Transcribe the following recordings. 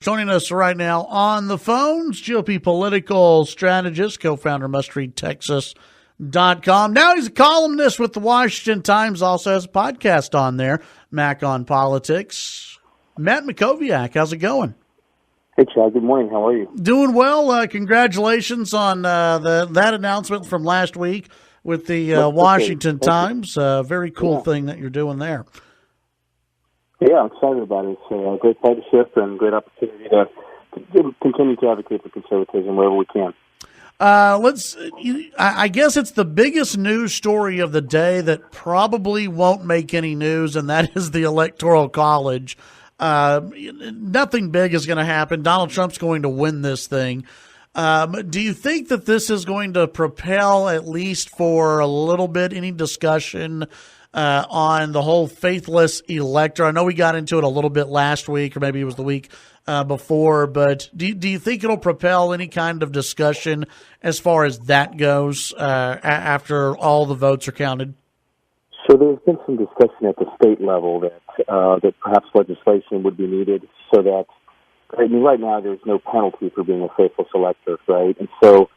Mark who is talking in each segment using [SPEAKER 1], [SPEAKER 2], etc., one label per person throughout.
[SPEAKER 1] Joining us right now on the phones, GOP political strategist, co-founder, Mustering Texas.com. Now he's a columnist with the Washington Times, also has a podcast on there, Mac on Politics. Matt Mackowiak, how's it going?
[SPEAKER 2] Hey, Chad. Good morning. How are you?
[SPEAKER 1] Doing well. Congratulations on that announcement from last week with the Washington Times. Very cool thing that you're doing there.
[SPEAKER 2] Yeah, I'm excited about it. It's a great partnership and great opportunity to continue to advocate for conservatism wherever we can.
[SPEAKER 1] I guess it's the biggest news story of the day that probably won't make any news, and that is the Electoral College. Nothing big is going to happen. Donald Trump's going to win this thing. Do you think that this is going to propel, at least for a little bit, any discussion on the whole faithless elector? I know we got into it a little bit last week, or maybe it was the week before, but do you think it'll propel any kind of discussion as far as that goes after all the votes are counted?
[SPEAKER 2] So there's been some discussion at the state level that perhaps legislation would be needed so that, I mean, right now there's no penalty for being a faithless elector, right? And so,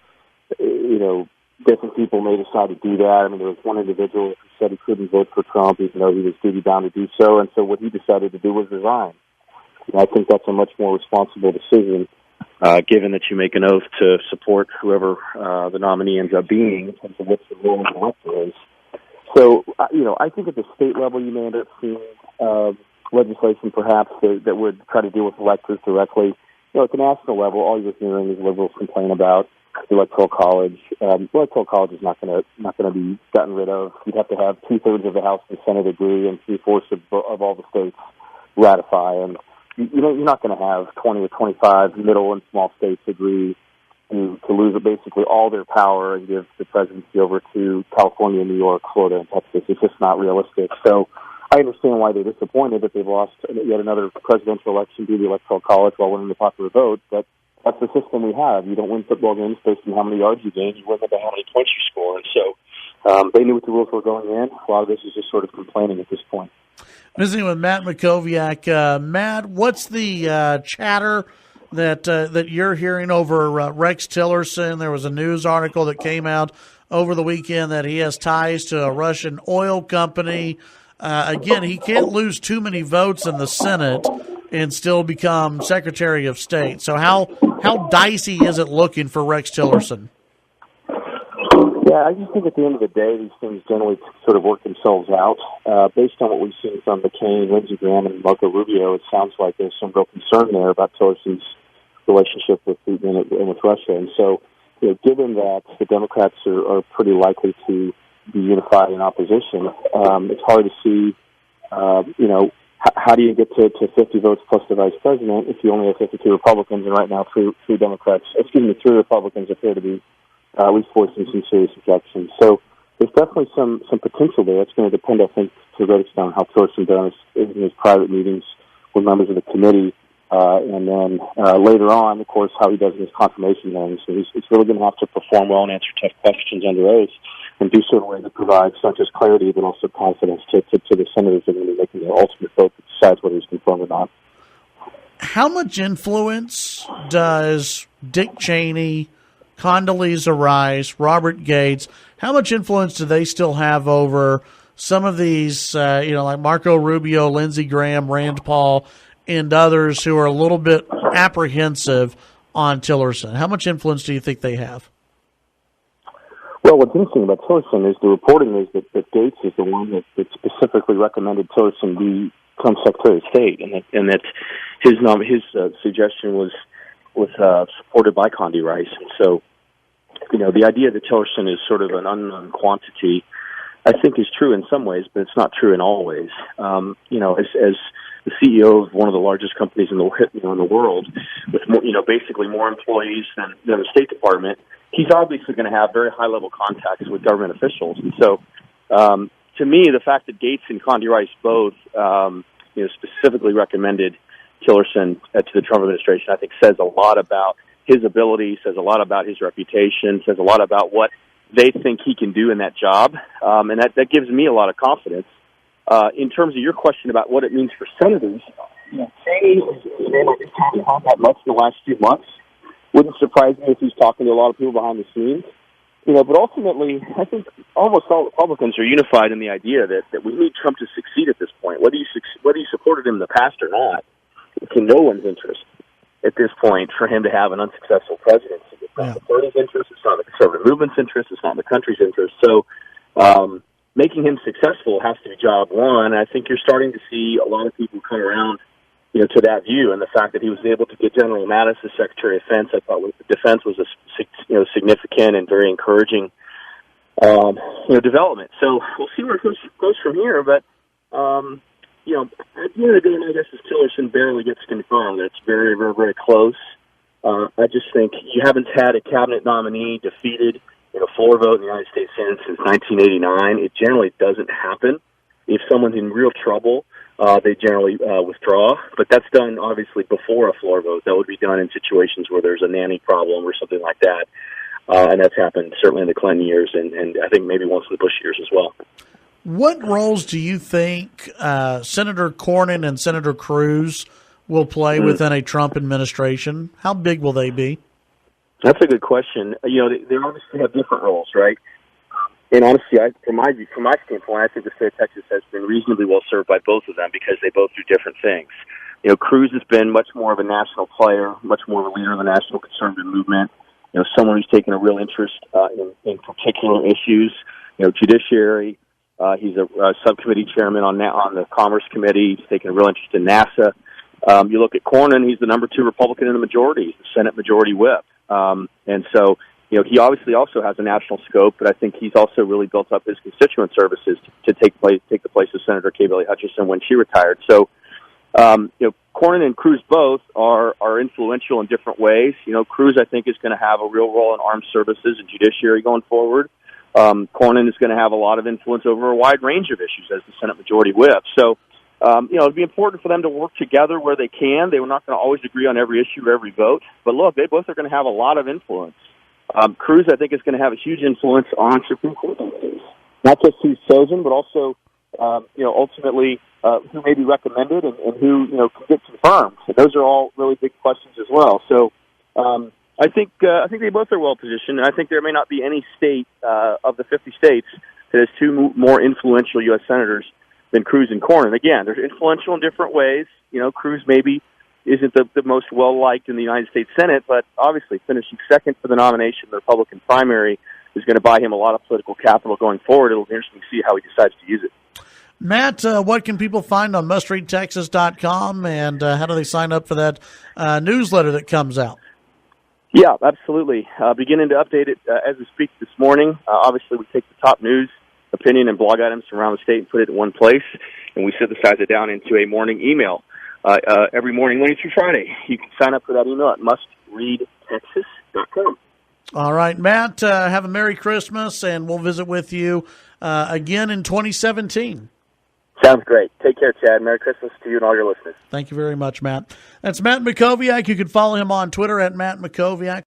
[SPEAKER 2] different people may decide to do that. I mean, there was one individual who said he couldn't vote for Trump even though he was duty-bound to do so, and so what he decided to do was resign. And I think that's a much more responsible decision, given that you make an oath to support whoever the nominee ends up being in terms of what the role of the elector is. So, I think at the state level you may end up seeing legislation perhaps that would try to deal with electors directly. At the national level, all you're hearing is liberals complain about the Electoral College. The Electoral College is not going to be gotten rid of. You'd have to have 2/3 of the House and Senate agree and 3/4 of all the states ratify. And you're not going to have 20 or 25 middle and small states agree to lose basically all their power and give the presidency over to California, New York, Florida, and Texas. It's just not realistic. So I understand why they're disappointed that they've lost yet another presidential election due to the Electoral College while winning the popular vote, but that's the system we have. You don't win football games based on how many yards you gain. You win them by how many points you score. And so they knew what the rules were going in. A lot of this is just sort of complaining at this point.
[SPEAKER 1] Visiting with Matt Mackowiak. Matt, what's the chatter that you're hearing over Rex Tillerson? There was a news article that came out over the weekend that he has ties to a Russian oil company. Again, he can't lose too many votes in the Senate and still become Secretary of State. So how dicey is it looking for Rex Tillerson?
[SPEAKER 2] Yeah, I just think at the end of the day, these things generally sort of work themselves out. Based on what we've seen from McCain, Lindsey Graham, and Marco Rubio, it sounds like there's some real concern there about Tillerson's relationship with Putin and with Russia. And so, given that the Democrats are pretty likely to be unified in opposition, it's hard to see, how do you get to 50 votes plus the vice president if you only have 52 Republicans, and right now three Republicans appear to be at least voicing some serious objections. So there's definitely some potential there. It's going to depend, I think, to a great extent on how Tillerson does in his private meetings with members of the committee, and then later on, of course, how he does in his confirmation hearings. So he's really going to have to perform well and answer tough questions under oath, and do so in a way that provides not just clarity but also confidence to the senators that are going to be making the ultimate vote that decides whether he's confirmed or not.
[SPEAKER 1] How much influence does Dick Cheney, Condoleezza Rice, Robert Gates, how much influence do they still have over some of these, like Marco Rubio, Lindsey Graham, Rand Paul, and others who are a little bit apprehensive on Tillerson? How much influence do you think they have?
[SPEAKER 2] Well, what's interesting about Tillerson is the reporting is that Gates is the one that specifically recommended Tillerson become Secretary of State, and that his suggestion was supported by Condi Rice. And so, the idea that Tillerson is sort of an unknown quantity, I think, is true in some ways, but it's not true in all ways. As the CEO of one of the largest companies in the world, with basically more employees than the State Department, he's obviously going to have very high-level contacts with government officials. And so, to me, the fact that Gates and Condi Rice both, specifically recommended Tillerson to the Trump administration, I think says a lot about his ability, says a lot about his reputation, says a lot about what they think he can do in that job. And that gives me a lot of confidence. In terms of your question about what it means for senators, Cheney has just haven't had that much in the last few months. Wouldn't surprise me if he's talking to a lot of people behind the scenes. But ultimately, I think almost all Republicans are unified in the idea that we need Trump to succeed at this point. Whether you supported him in the past or not, it's in no one's interest at this point for him to have an unsuccessful presidency. It's not the party's interest. It's not the conservative movement's interest. It's not the country's interest. So making him successful has to be job one. I think you're starting to see a lot of people come around to that view, and the fact that he was able to get General Mattis as Secretary of Defense was a significant and very encouraging development. So we'll see where it goes from here. But at the end of the day, I guess, as Tillerson barely gets confirmed, it's very, very, very close. I just think you haven't had a cabinet nominee defeated in a floor vote in the United States Senate since 1989. It generally doesn't happen. If someone's in real trouble, they generally withdraw, but that's done obviously before a floor vote. That would be done in situations where there's a nanny problem or something like that, and that's happened certainly in the Clinton years, and I think maybe once in the Bush years as well.
[SPEAKER 1] What roles do you think Senator Cornyn and Senator Cruz will play within a Trump administration? How big will they be?
[SPEAKER 2] That's a good question. They obviously have different roles, right? And honestly, from my standpoint, I think the state of Texas has been reasonably well served by both of them because they both do different things. Cruz has been much more of a national player, much more of a leader of the national conservative movement. Someone who's taken a real interest in particular issues. Judiciary. He's a subcommittee chairman on the Commerce Committee. He's taken a real interest in NASA. You look at Cornyn; he's the number 2 Republican in the majority. He's the Senate Majority Whip, and so. He obviously also has a national scope, but I think he's also really built up his constituent services to take the place of Senator Kay Bailey Hutchison when she retired. So, Cornyn and Cruz both are influential in different ways. Cruz, I think, is going to have a real role in armed services and judiciary going forward. Cornyn is going to have a lot of influence over a wide range of issues as the Senate Majority Whip. So, it'd be important for them to work together where they can. They were not going to always agree on every issue or every vote, but look, they both are going to have a lot of influence. Cruz, I think, is going to have a huge influence on Supreme Court nominees. Not just who's chosen, but also, ultimately, who may be recommended and who, can get confirmed. And those are all really big questions as well. So, I think they both are well positioned. And I think there may not be any state of the 50 states that has 2 more influential U.S. senators than Cruz and Cornyn. Again, they're influential in different ways. Cruz maybe isn't the most well-liked in the United States Senate, but obviously finishing second for the nomination in the Republican primary is going to buy him a lot of political capital going forward. It'll be interesting to see how he decides to use it.
[SPEAKER 1] Matt, what can people find on musteringtexas.com, and how do they sign up for that newsletter that comes out?
[SPEAKER 2] Yeah, absolutely. Beginning to update it as we speak this morning. Obviously, we take the top news, opinion, and blog items from around the state and put it in one place, and we synthesize it down into a morning email. Every morning, Monday through Friday. You can sign up for that email at mustreadtexas.com.
[SPEAKER 1] All right, Matt, have a Merry Christmas, and we'll visit with you again in 2017.
[SPEAKER 2] Sounds great. Take care, Chad. Merry Christmas to you and all your listeners.
[SPEAKER 1] Thank you very much, Matt. That's Matt Mackowiak. You can follow him on Twitter at Matt Mackowiak.